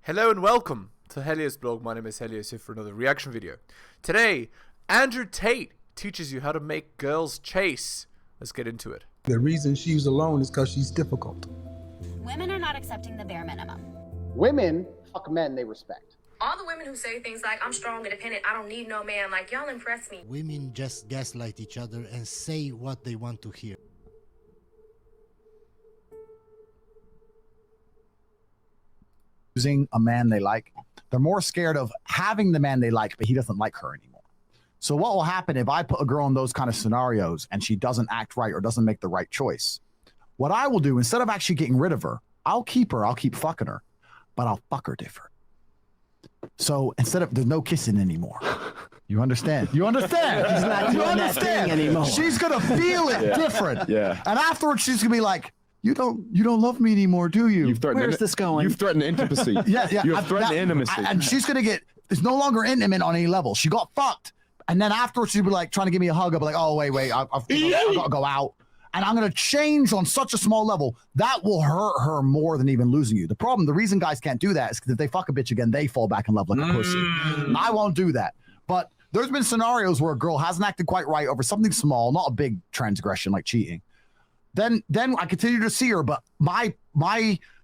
Hello and welcome to heliosblog. My name is Helios here for another reaction video. Today, Andrew Tate teaches you how to make girls chase. Let's get into it. The reason she's alone is because she's difficult. Women are not accepting the bare minimum. Women fuck men they respect. All the women who say things like, I'm strong, independent, I don't need no man, like, y'all impress me. Women just gaslight each other and say what they want to hear. Choosing a man they like, they're more scared of having the man they like, but he doesn't like her anymore. So what will happen if I put a girl in those kind of scenarios and she doesn't act right or doesn't make the right choice? What I will do, instead of actually getting rid of her, I'll keep fucking her, but I'll fuck her different. So instead of, there's no kissing anymore. You understand? You understand? She's not doing that thing anymore. She's gonna feel it different. Yeah. And afterwards, she's gonna be like, you don't love me anymore, do you? Where's this going? You've threatened intimacy. Yeah. You've threatened intimacy. And she's gonna get, it's no longer intimate on any level. She got fucked. And then afterwards, she'll be like trying to give me a hug. I'll be like, oh, wait, I've gotta go out. And I'm gonna change on such a small level that will hurt her more than even losing you. The reason guys can't do that is because if they fuck a bitch again, they fall back in love like a pussy. I won't do that. But there's been scenarios where a girl hasn't acted quite right over something small, not a big transgression like cheating. Then I continue to see her, but my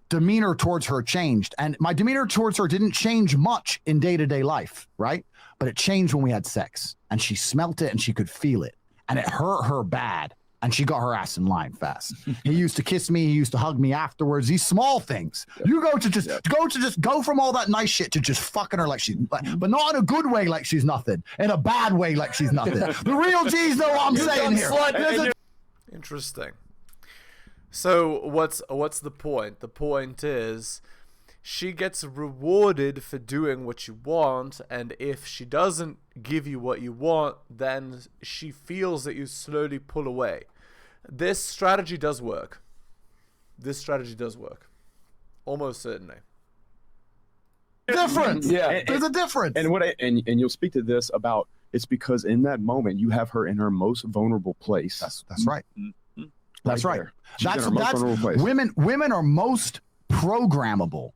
demeanor towards her changed. And my demeanor towards her didn't change much in day-to-day life, right? But it changed when we had sex. And she smelt it and she could feel it. And it hurt her bad. And she got her ass in line fast. He used to kiss me. He used to hug me afterwards. These small things. You go from all that nice shit to just fucking her like she's, but not in a good way like she's nothing. In a bad way like she's nothing. The real G's know what I'm saying here. Interesting. So what's the point? The point is she gets rewarded for doing what you want, and if she doesn't give you what you want, then she feels that you slowly pull away. This strategy does work. Almost certainly. Difference. Yeah. There's a difference. And you'll speak to this about, it's because in that moment you have her in her most vulnerable place. That's right. That's right. That's women are most programmable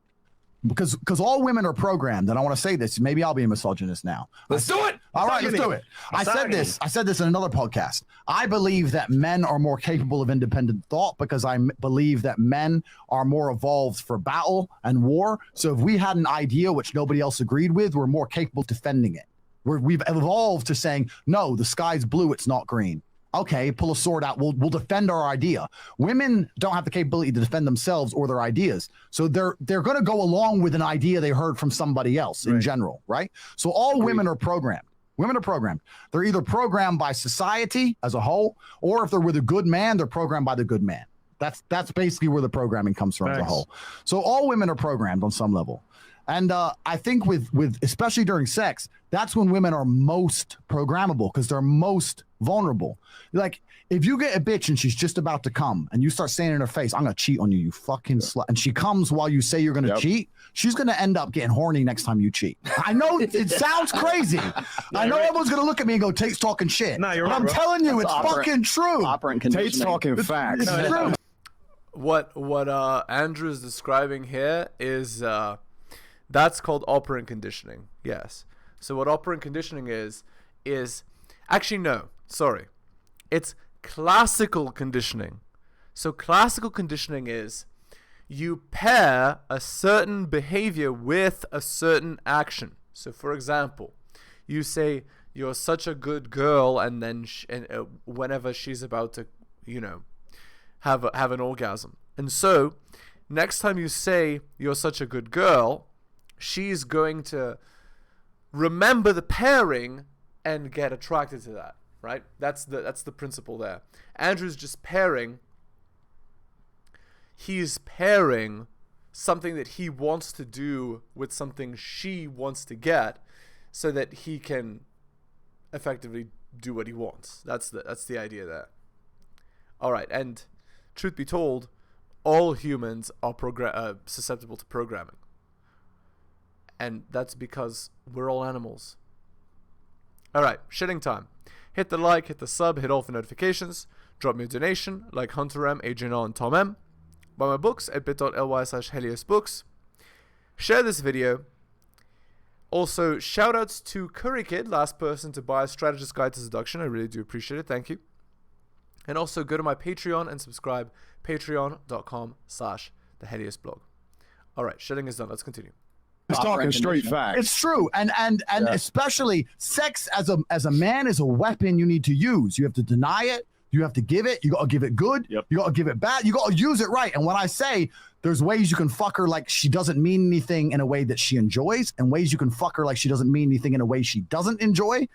because all women are programmed. And I want to say this. Maybe I'll be a misogynist now. Let's do it. All right, let's do it. I said this in another podcast. I believe that men are more capable of independent thought because I believe that men are more evolved for battle and war. So if we had an idea which nobody else agreed with, we're more capable of defending it. We've evolved to saying, no, the sky's blue, it's not green. Okay, pull a sword out. We'll defend our idea. Women don't have the capability to defend themselves or their ideas, so they're going to go along with an idea they heard from somebody else in general, right? So all women are programmed. Women are programmed. They're either programmed by society as a whole, or if they're with a good man, they're programmed by the good man. That's basically where the programming comes from as a whole. So all women are programmed on some level. And I think with especially during sex, that's when women are most programmable because they're most vulnerable. Like if you get a bitch and she's just about to come and you start saying in her face, I'm going to cheat on you, you fucking slut. And she comes while you say you're going to cheat. She's going to end up getting horny next time you cheat. I know it sounds crazy. I know everyone's going to look at me and go, Tate's talking shit. No, you're right, I'm telling you, it's fucking true. Tate's talking facts. It's true. What Andrew is describing here is that's called operant conditioning. Yes. So what operant conditioning is actually, no, sorry. It's classical conditioning. So classical conditioning is you pair a certain behavior with a certain action. So for example, you say you're such a good girl, and then whenever she's about to, have an orgasm. And so next time you say you're such a good girl, she's going to remember the pairing and get attracted to that, right? That's the principle there. Andrew's just pairing. He's pairing something that he wants to do with something she wants to get, so that he can effectively do what he wants. That's the idea there. All right, and truth be told, all humans are susceptible to programming. And that's because we're all animals. Alright, shitting time. Hit the like, hit the sub, hit all the notifications. Drop me a donation, like Hunter M, Adrian R, and Tom M. Buy my books at bit.ly/heliosbooks. Share this video. Also, shoutouts to Curry Kid, last person to buy a Strategist Guide to Seduction. I really do appreciate it. Thank you. And also go to my Patreon and subscribe. Patreon.com/theheliosblog. All right, shitting is done. Let's continue. He's talking straight facts. It's true, and especially sex as a man is a weapon you need to use. You have to deny it. You have to give it. You gotta give it good. Yep. You gotta give it bad. You gotta use it right. And when I say there's ways you can fuck her like she doesn't mean anything in a way that she enjoys, and ways you can fuck her like she doesn't mean anything in a way she doesn't enjoy.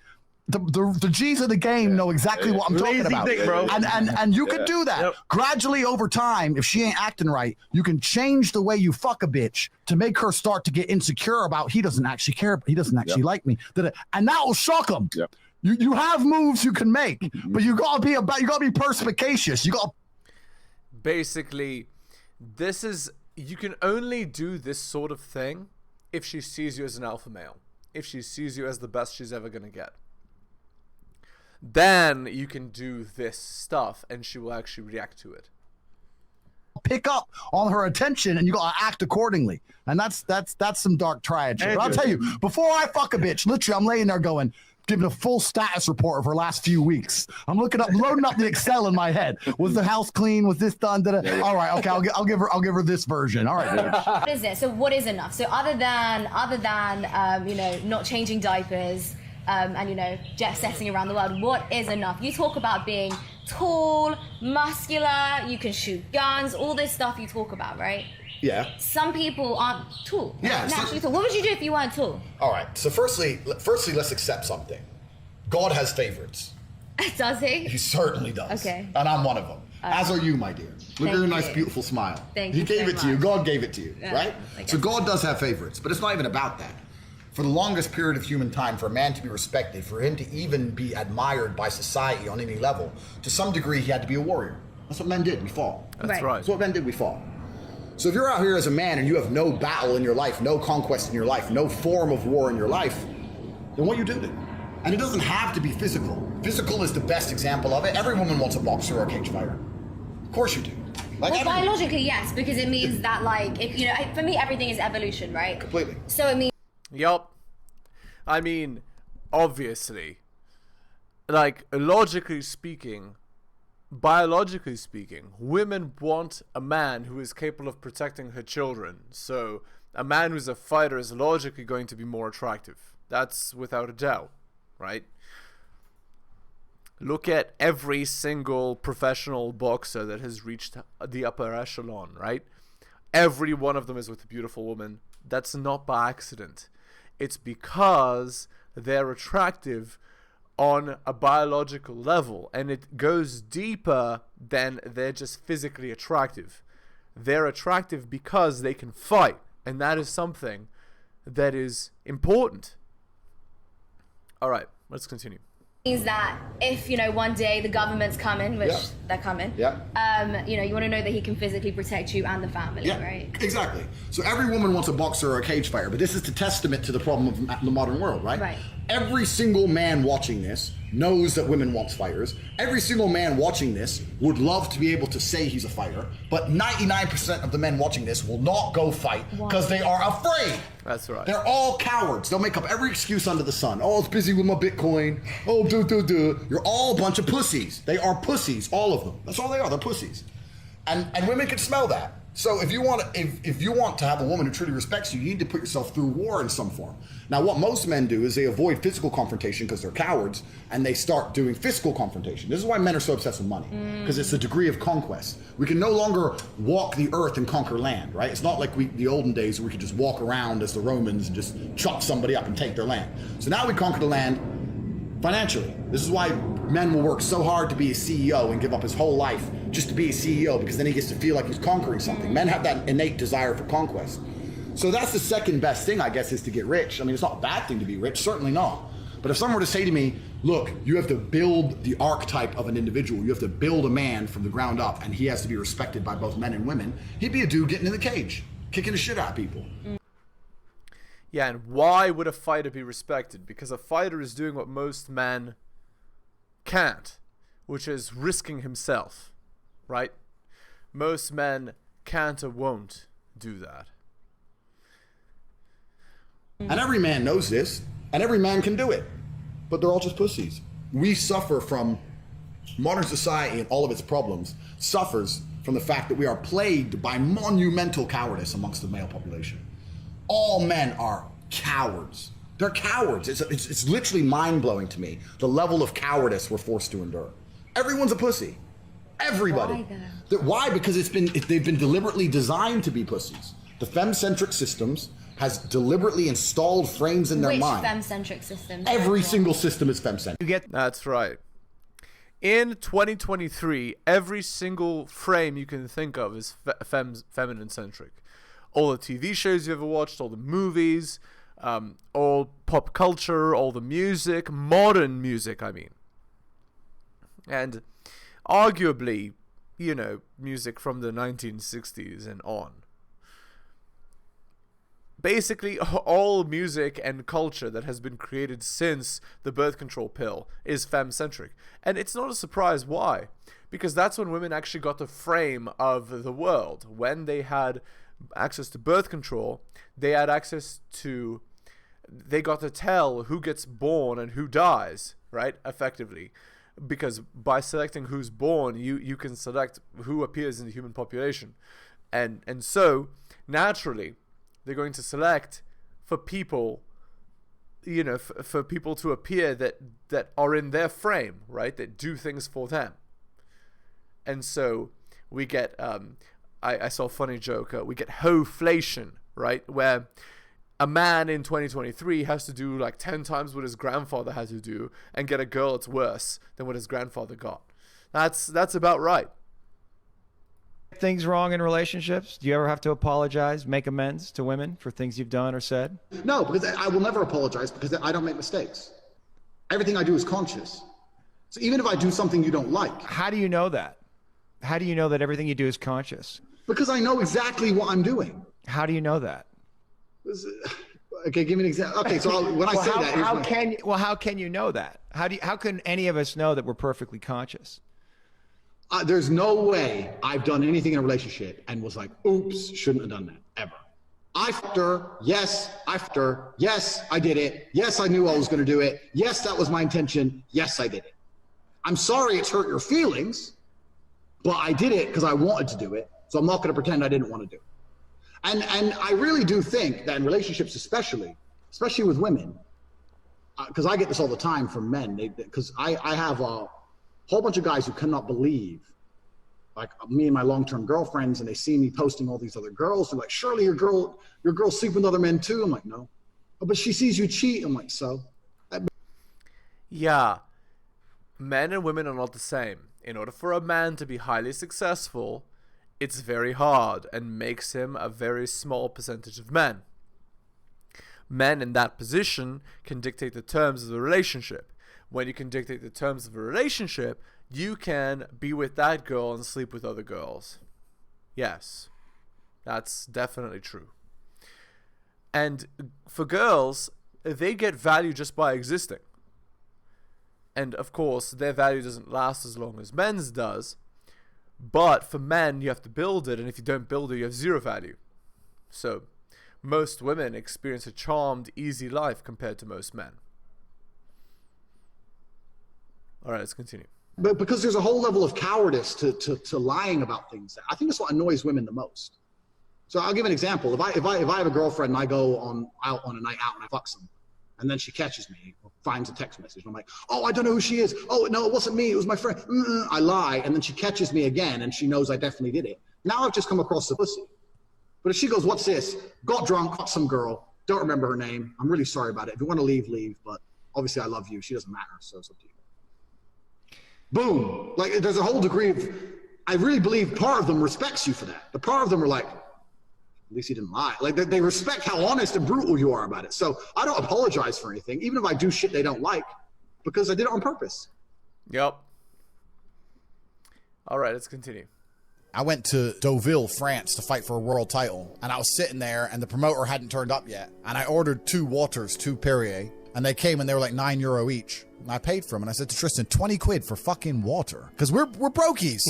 The G's of the game know exactly what I'm talking about. Dick, bro. And you could do that gradually over time. If she ain't acting right, you can change the way you fuck a bitch to make her start to get insecure about he doesn't actually care, he doesn't actually like me, and that will shock them. Yep. You have moves you can make, but you gotta be perspicacious. You gotta Basically, you can only do this sort of thing if she sees you as an alpha male, if she sees you as the best she's ever gonna get. Then you can do this stuff and she will actually react to it. pick up on her attention, and you gotta act accordingly. And that's some dark triad shit. But I'll tell you, before I fuck a bitch, literally, I'm laying there going, giving a full status report of her last few weeks. I'm loading up the Excel in my head. Was the house clean? Was this done? All right, okay, I'll give her this version. All right, bitch. What is it? So what is enough? So other than not changing diapers and jet setting around the world, what is enough? You talk about being tall, muscular, you can shoot guns, all this stuff you talk about, right? Yeah. Some people aren't tall. Yeah. Naturally tall. What would you do if you weren't tall? All right. So firstly, let's accept something. God has favorites. Does he? He certainly does. Okay. And I'm one of them. As are you, my dear. Look at your nice, beautiful smile. Thank you. you He gave so it to you. much. God gave it to you, Yeah, right? I guess So God does have favorites, but it's not even about that. For the longest period of human time, for a man to be respected, for him to even be admired by society on any level, to some degree, he had to be a warrior. That's what men did. We fought. That's right. That's what men did. We fought. So if you're out here as a man and you have no battle in your life, no conquest in your life, no form of war in your life, then what you do then? And it doesn't have to be physical. Physical is the best example of it. Every woman wants a boxer or a cage fighter. Of course you do. Well, biologically, yes, because it means that, for me, everything is evolution, right? Completely. So it means. Yup. I mean, obviously, logically speaking, biologically speaking, women want a man who is capable of protecting her children. So a man who's a fighter is logically going to be more attractive. That's without a doubt, right? Look at every single professional boxer that has reached the upper echelon, right? Every one of them is with a beautiful woman. That's not by accident. It's because they're attractive on a biological level, and it goes deeper than they're just physically attractive. They're attractive because they can fight, and that is something that is important. All right, let's continue. Means that if one day the government's coming, which they're coming, you want to know that he can physically protect you and the family, right? Exactly. So every woman wants a boxer or a cage fighter, but this is the testament to the problem of the modern world, right? Right. Every single man watching this knows that women want fighters. Every single man watching this would love to be able to say he's a fighter, but 99% of the men watching this will not go fight because they are afraid. That's right. They're all cowards. They'll make up every excuse under the sun. Oh, it's busy with my Bitcoin. Oh, do. You're all a bunch of pussies. They are pussies, all of them. That's all they are. They're pussies. And women can smell that. So if you want to have a woman who truly respects you, you need to put yourself through war in some form. Now, what most men do is they avoid physical confrontation because they're cowards, and they start doing physical confrontation. This is why men are so obsessed with money, because it's a degree of conquest. We can no longer walk the earth and conquer land, right? It's not like the olden days where we could just walk around as the Romans and just chop somebody up and take their land. So now we conquer the land financially. This is why men will work so hard to be a CEO and give up his whole life just to be a CEO, because then he gets to feel like he's conquering something. Men have that innate desire for conquest. So that's the second best thing, I guess, is to get rich. I mean, it's not a bad thing to be rich, certainly not. But if someone were to say to me, look, you have to build the archetype of an individual, you have to build a man from the ground up, and he has to be respected by both men and women, he'd be a dude getting in the cage, kicking the shit out of people. Yeah, and why would a fighter be respected? Because a fighter is doing what most men can't, which is risking himself, right? Most men can't or won't do that. And every man knows this, and every man can do it. But they're all just pussies. We suffer from modern society, and all of its problems suffers from the fact that we are plagued by monumental cowardice amongst the male population. All men are cowards. They're cowards. It's literally mind-blowing to me, the level of cowardice we're forced to endure. Everyone's a pussy. Everybody. Why? Because they've been deliberately designed to be pussies. The femme-centric systems has deliberately installed frames in their mind. Which femme-centric systems? Every single system is femme-centric. That's right. In 2023, every single frame you can think of is feminine-centric. All the TV shows you ever watched, all the movies, all pop culture, all the music, modern music, I mean. And arguably, you know, music from the 1960s and on. Basically, all music and culture that has been created since the birth control pill is femme-centric. And it's not a surprise why. Because that's when women actually got the frame of the world. When they had access to birth control, they had access to... They got to tell who gets born and who dies, right? Effectively. Because by selecting who's born, you can select who appears in the human population. And so, naturally... They're going to select for people, you know, for people to appear that are in their frame, right? That do things for them. And so we get, I saw a funny joke, we get hoflation, right? Where a man in 2023 has to do like 10 times what his grandfather had to do and get a girl that's worse than what his grandfather got. That's about right. Things wrong in relationships? Do you ever have to apologize, make amends to women for things you've done or said? No, because I will never apologize because I don't make mistakes. Everything I do is conscious. So even if I do something you don't like. How do you know that? How do you know that everything you do is conscious? Because I know exactly what I'm doing. How do you know that? Okay, give me an example. Okay, so when I say that, how can you know that? How can any of us know that we're perfectly conscious? There's no way I've done anything in a relationship and was like, oops, shouldn't have done that, ever. I fucked her, yes, I fucked her, yes, I did it, yes, I knew I was gonna do it, yes, that was my intention, yes, I did it. I'm sorry it's hurt your feelings, but I did it because I wanted to do it, so I'm not gonna pretend I didn't want to do it. And I really do think that in relationships especially with women, because I get this all the time from men, because I have a whole bunch of guys who cannot believe, like me and my long-term girlfriends, and they see me posting all these other girls. They're like, surely your girl sleep with other men too? I'm like, no. Oh, but she sees you cheat. I'm like, so? Yeah. Men and women are not the same. In order for a man to be highly successful, it's very hard and makes him a very small percentage of men. Men in that position can dictate the terms of the relationship. When you can dictate the terms of a relationship, you can be with that girl and sleep with other girls. Yes, that's definitely true. And for girls, they get value just by existing. And of course, their value doesn't last as long as men's does. But for men, you have to build it, and if you don't build it, you have zero value. So most women experience a charmed, easy life compared to most men. All right, let's continue. But because there's a whole level of cowardice to lying about things. I think that's what annoys women the most. So I'll give an example. If I have a girlfriend and I go out on a night out and I fuck some, and then she catches me, or finds a text message, and I'm like, oh, I don't know who she is. Oh, no, it wasn't me. It was my friend. I lie, and then she catches me again, and she knows I definitely did it. Now I've just come across the pussy. But if she goes, what's this? Got drunk, fucked some girl, don't remember her name. I'm really sorry about it. If you want to leave, leave. But obviously I love you. She doesn't matter, so it's up to you. Boom. Like, there's a whole degree of, I really believe part of them respects you for that. The part of them are like, at least he didn't lie. Like, they respect how honest and brutal you are about it. So I don't apologize for anything, even if I do shit they don't like, because I did it on purpose. Yep. All right, let's continue. I went to Deauville, France to fight for a world title, and I was sitting there and the promoter hadn't turned up yet, and I ordered 2 waters, 2 Perrier, and they came and they were like €9 each. And I paid for them, and I said to Tristan, 20 quid for fucking water. Because we're brokies.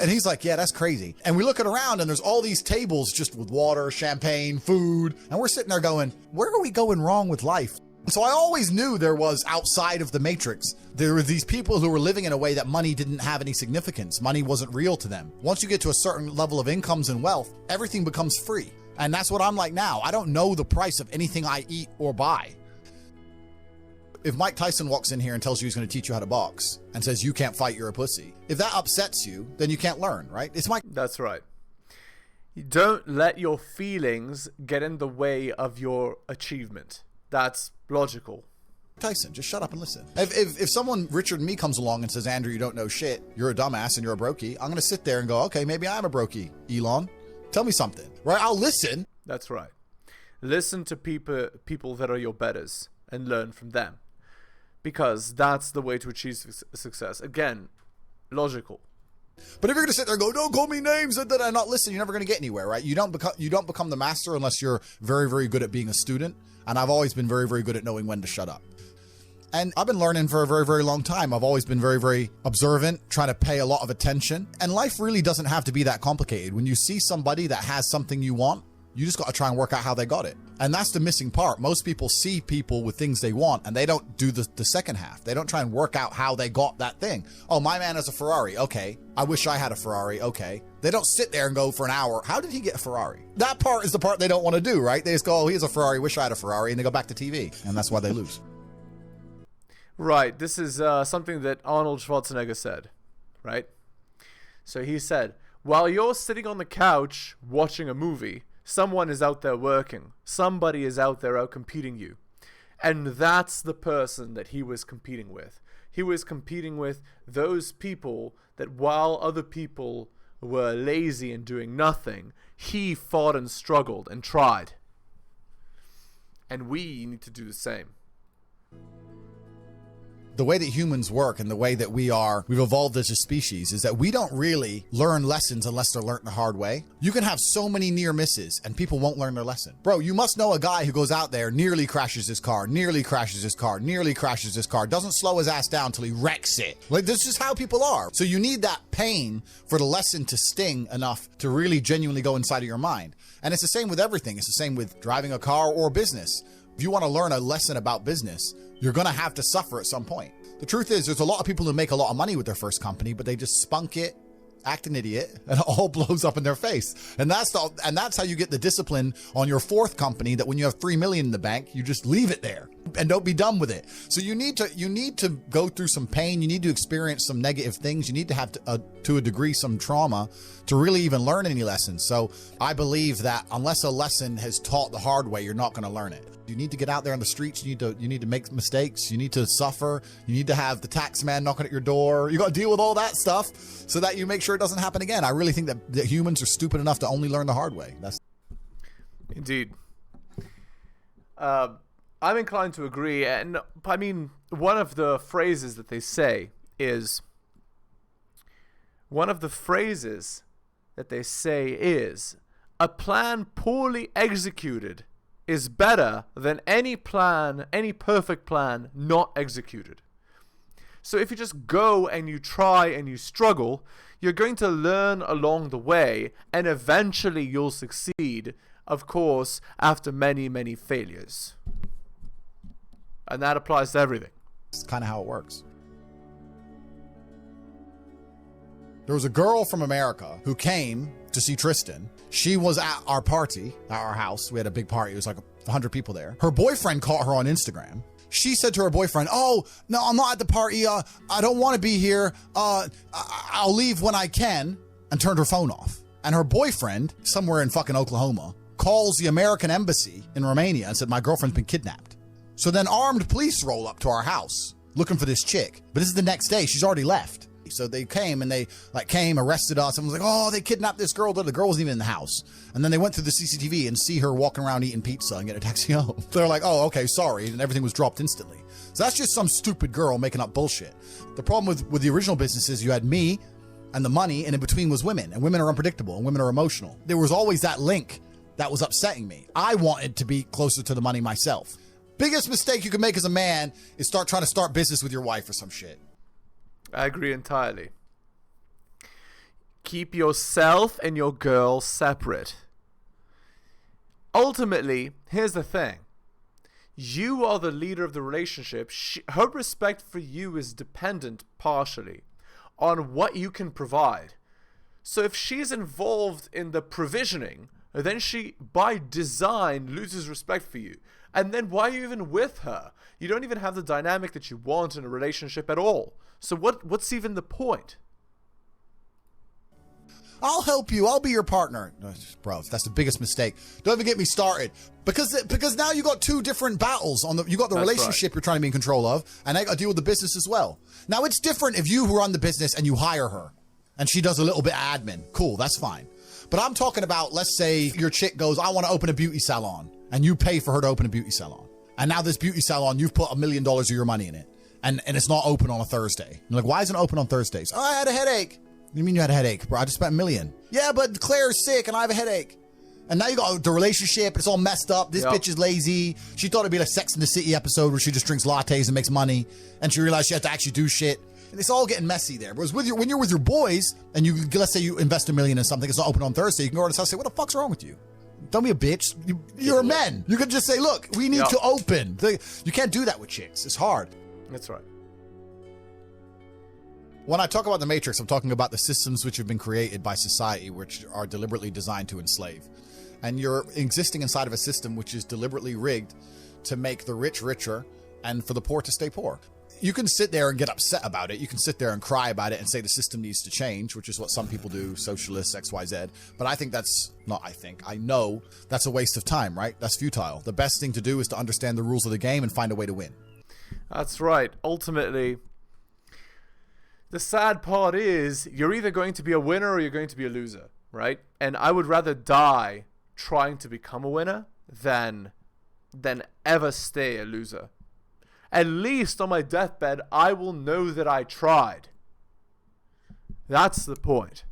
And he's like, yeah, that's crazy. And we look around, and there's all these tables just with water, champagne, food. And we're sitting there going, where are we going wrong with life? So I always knew there was, outside of the matrix, there were these people who were living in a way that money didn't have any significance. Money wasn't real to them. Once you get to a certain level of incomes and wealth, everything becomes free. And that's what I'm like now. I don't know the price of anything I eat or buy. If Mike Tyson walks in here and tells you he's going to teach you how to box and says you can't fight, you're a pussy, if that upsets you, then you can't learn, right? It's Mike. That's right. You don't let your feelings get in the way of your achievement. That's logical. Tyson, just shut up and listen. If someone, Richard me, comes along and says, Andrew, you don't know shit, you're a dumbass and you're a brokey, I'm going to sit there and go, okay, maybe I am a brokey, Elon. Tell me something, right? I'll listen. That's right. Listen to people that are your betters and learn from them. Because that's the way to achieve success. Again, logical. But if you're going to sit there and go, don't call me names and not listen, you're never going to get anywhere, right? You don't become the master unless you're very, very good at being a student. And I've always been very, very good at knowing when to shut up. And I've been learning for a very, very long time. I've always been very, very observant, trying to pay a lot of attention. And life really doesn't have to be that complicated. When you see somebody that has something you want, you just got to try and work out how they got it. And that's the missing part. Most people see people with things they want and they don't do the second half. They don't try and work out how they got that thing. Oh, my man has a Ferrari. Okay. I wish I had a Ferrari. Okay. They don't sit there and go for an hour, how did he get a Ferrari? That part is the part they don't want to do, right? They just go, oh, he has a Ferrari. Wish I had a Ferrari. And they go back to TV. And that's why they lose. Right. This is something that Arnold Schwarzenegger said, right? So he said, while you're sitting on the couch watching a movie, someone is out there working. Somebody is out there out-competing you. And that's the person that he was competing with. He was competing with those people that while other people were lazy and doing nothing, he fought and struggled and tried. And we need to do the same. The way that humans work and the way that we've evolved as a species is that we don't really learn lessons unless they're learned the hard way. You can have so many near misses and people won't learn their lesson. Bro, you must know a guy who goes out there, nearly crashes his car, nearly crashes his car, nearly crashes his car, doesn't slow his ass down till he wrecks it. Like, this is how people are. So you need that pain for the lesson to sting enough to really genuinely go inside of your mind. And it's the same with everything. It's the same with driving a car or business. If you want to learn a lesson about business, you're going to have to suffer at some point. The truth is, there's a lot of people who make a lot of money with their first company, but they just spunk it, act an idiot, and it all blows up in their face. And that's how you get the discipline on your fourth company, that when you have $3 million in the bank, you just leave it there and don't be done with it. So you need to go through some pain. You need to experience some negative things. You need to have to a degree some trauma to really even learn any lessons. So I believe that unless a lesson has taught the hard way, you're not going to learn it. You need to get out there on the streets. You need to make mistakes. You need to suffer. You need to have the tax man knocking at your door. You got to deal with all that stuff so that you make sure it doesn't happen again. I really think that humans are stupid enough to only learn the hard way. That's indeed. I'm inclined to agree. And I mean, one of the phrases that they say is a plan poorly executed is better than any perfect plan not executed. So if you just go and you try and you struggle, you're going to learn along the way, and eventually you'll succeed, of course, after many, many failures. And that applies to everything. It's kind of how it works. There was a girl from America who came to see Tristan. She was at our party, at our house. We had a big party. It was like 100 people there. Her boyfriend caught her on Instagram. She said to her boyfriend, oh, no, I'm not at the party. I don't want to be here. I'll leave when I can, and turned her phone off. And her boyfriend, somewhere in fucking Oklahoma, calls the American embassy in Romania and said, my girlfriend's been kidnapped. So then armed police roll up to our house looking for this chick. But this is the next day. She's already left. So they came and they arrested us and was like, oh, they kidnapped this girl. The girl wasn't even in the house. And then they went through the CCTV and see her walking around eating pizza and get a taxi home. They're like, oh, okay, sorry. And everything was dropped instantly. So that's just some stupid girl making up bullshit. The problem with the original business is you had me and the money, and in between was women. And women are unpredictable and women are emotional. There was always that link that was upsetting me. I wanted to be closer to the money myself. Biggest mistake you can make as a man is trying to start business with your wife or some shit. I agree entirely. Keep yourself and your girl separate. Ultimately, here's the thing. You are the leader of the relationship. Her respect for you is dependent partially on what you can provide. So if she's involved in the provisioning, then she, by design, loses respect for you. And then why are you even with her? You don't even have the dynamic that you want in a relationship at all. So what's even the point? I'll help you. I'll be your partner. Bro, that's the biggest mistake. Don't even get me started. Because now you got two different battles. You got the relationship you're trying to be in control of, and I got to deal with the business as well. Now, it's different if you run the business and you hire her, and she does a little bit of admin. Cool, that's fine. But I'm talking about, let's say your chick goes, I want to open a beauty salon, and you pay for her to open a beauty salon. And now this beauty salon, you've put $1 million of your money in it, and it's not open on a Thursday. You're like, why isn't it open on Thursdays? Oh, I had a headache. What do you mean you had a headache, bro? I just spent $1 million. Yeah, but Claire's sick and I have a headache. And now you got the relationship. It's all messed up. This bitch is lazy. She thought it'd be like Sex in the City episode where she just drinks lattes and makes money. And she realized she had to actually do shit. And it's all getting messy there. Whereas when you're with your boys and let's say you invest $1 million in something, it's not open on Thursday. You can go to the house and say, what the fuck's wrong with you? Don't be a bitch. You're a man. You could just say, look, we need to open. You can't do that with chicks. It's hard. That's right. When I talk about the Matrix, I'm talking about the systems which have been created by society, which are deliberately designed to enslave. And you're existing inside of a system which is deliberately rigged to make the rich richer and for the poor to stay poor. You can sit there and get upset about it. You can sit there and cry about it and say the system needs to change, which is what some people do, socialists, XYZ. But I know that's a waste of time, right? That's futile. The best thing to do is to understand the rules of the game and find a way to win. That's right. Ultimately, the sad part is you're either going to be a winner or you're going to be a loser, right? And I would rather die trying to become a winner than ever stay a loser. At least on my deathbed, I will know that I tried. That's the point.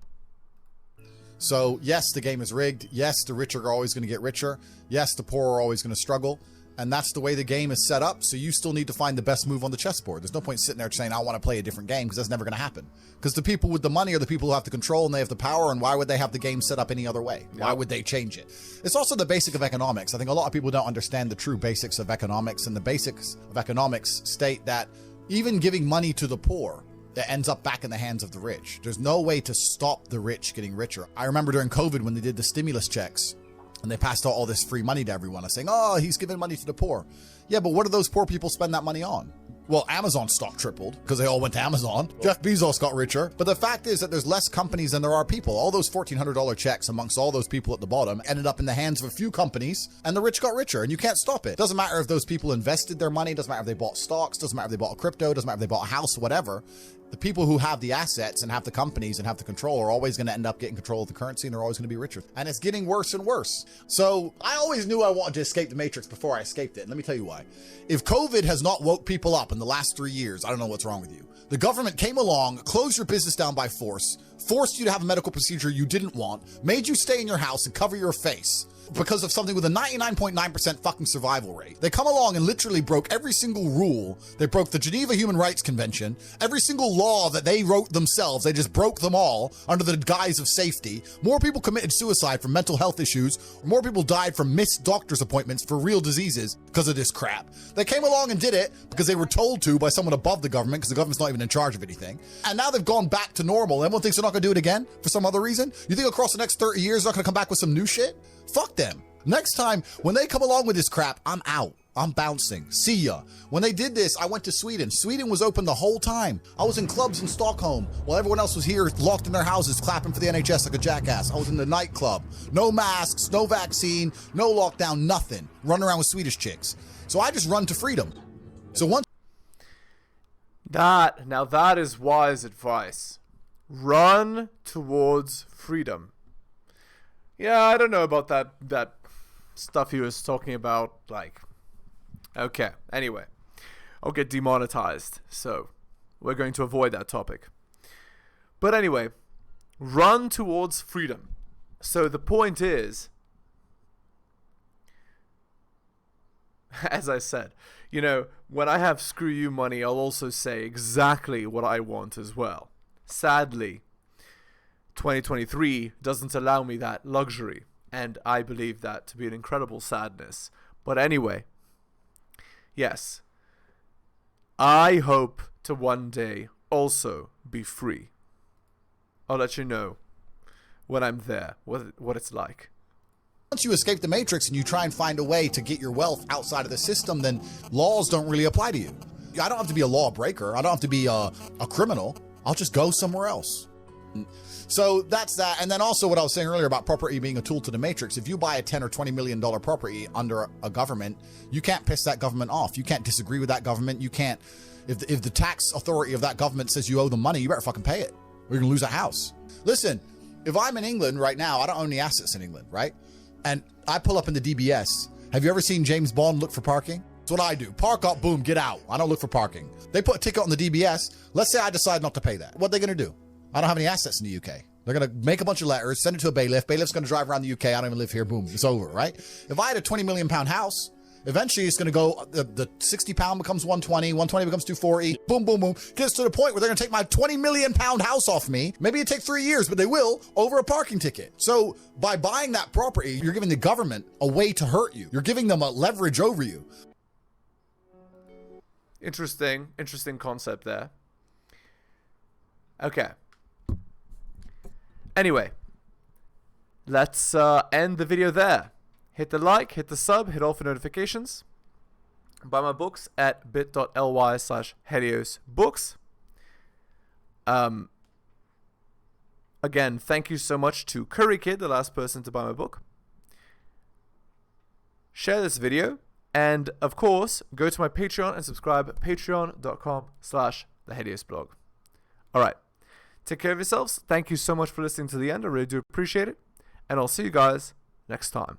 So, yes, the game is rigged. Yes, the rich are always going to get richer. Yes, the poor are always going to struggle. And that's the way the game is set up. So you still need to find the best move on the chessboard. There's no point sitting there saying, I want to play a different game, because that's never going to happen. Because the people with the money are the people who have the control and they have the power. And why would they have the game set up any other way? Why would they change it? It's also the basic of economics. I think a lot of people don't understand the true basics of economics. And the basics of economics state that even giving money to the poor, that ends up back in the hands of the rich. There's no way to stop the rich getting richer. I remember during COVID when they did the stimulus checks, and they passed out all this free money to everyone. I'm saying, oh, he's giving money to the poor. Yeah, but what do those poor people spend that money on? Well, Amazon stock tripled because they all went to Amazon. Jeff Bezos got richer. But the fact is that there's less companies than there are people. All those $1,400 checks amongst all those people at the bottom ended up in the hands of a few companies, and the rich got richer, and you can't stop it. Doesn't matter if those people invested their money. Doesn't matter if they bought stocks. Doesn't matter if they bought a crypto. Doesn't matter if they bought a house, whatever. The people who have the assets and have the companies and have the control are always going to end up getting control of the currency, and they're always going to be richer. And it's getting worse and worse. So I always knew I wanted to escape the Matrix before I escaped it. And let me tell you why. If COVID has not woke people up in the last 3 years, I don't know what's wrong with you. The government came along, closed your business down by force, forced you to have a medical procedure you didn't want, made you stay in your house and cover your face because of something with a 99.9% fucking survival rate. They come along and literally broke every single rule. They broke the Geneva Human Rights Convention, every single law that they wrote themselves. They just broke them all under the guise of safety. More people committed suicide from mental health issues. More people died from missed doctor's appointments for real diseases because of this crap. They came along and did it because they were told to by someone above the government, because the government's not even in charge of anything. And now they've gone back to normal. Everyone thinks they're not going to do it again for some other reason. You think across the next 30 years they're not going to come back with some new shit? Fuck them. Next time, when they come along with this crap, I'm out. I'm bouncing. See ya. When they did this, I went to Sweden. Sweden was open the whole time. I was in clubs in Stockholm while everyone else was here locked in their houses clapping for the NHS like a jackass. I was in the nightclub. No masks, no vaccine, no lockdown, nothing. Running around with Swedish chicks. So I just run to freedom. So once... That is wise advice. Run towards freedom. Yeah, I don't know about that stuff he was talking about, like, okay, anyway, I'll get demonetized, so we're going to avoid that topic. But anyway, run towards freedom. So the point is, as I said, you know, when I have screw you money, I'll also say exactly what I want as well. Sadly, 2023 doesn't allow me that luxury, and I believe that to be an incredible sadness. But anyway, yes, I hope to one day also be free. I'll let you know when I'm there, what it's like. Once you escape the matrix and you try and find a way to get your wealth outside of the system, then laws don't really apply to you. I don't have to be a law breaker. I don't have to be a criminal. I'll just go somewhere else. So that's that. And then also what I was saying earlier about property being a tool to the matrix. If you buy a $10 or $20 million property under a government, you can't piss that government off. You can't disagree with that government. You can't, if the tax authority of that government says you owe them money, you better fucking pay it, or you're gonna lose that house. Listen, if I'm in England right now, I don't own any assets in England, right? And I pull up in the DBS. Have you ever seen James Bond look for parking? That's what I do. Park up, boom, get out. I don't look for parking. They put a ticket on the DBS. Let's say I decide not to pay that. What are they going to do? I don't have any assets in the UK. They're going to make a bunch of letters, send it to a bailiff. Bailiff's going to drive around the UK. I don't even live here. Boom, it's over, right? If I had a £20 million house, eventually it's going to go, the £60 becomes 120, 120 becomes 240, boom, boom, boom. Gets to the point where they're going to take my £20 million house off me. Maybe it takes 3 years, but they will, over a parking ticket. So by buying that property, you're giving the government a way to hurt you. You're giving them a leverage over you. Interesting concept there. Okay. Anyway, let's end the video there. Hit the like, hit the sub, hit all for notifications. Buy my books at bit.ly/heliosbooks. Again, thank you so much to Curry Kid, the last person to buy my book. Share this video. And, of course, go to my Patreon and subscribe at patreon.com/theheliosblog. All right. Take care of yourselves. Thank you so much for listening to the end. I really do appreciate it. And I'll see you guys next time.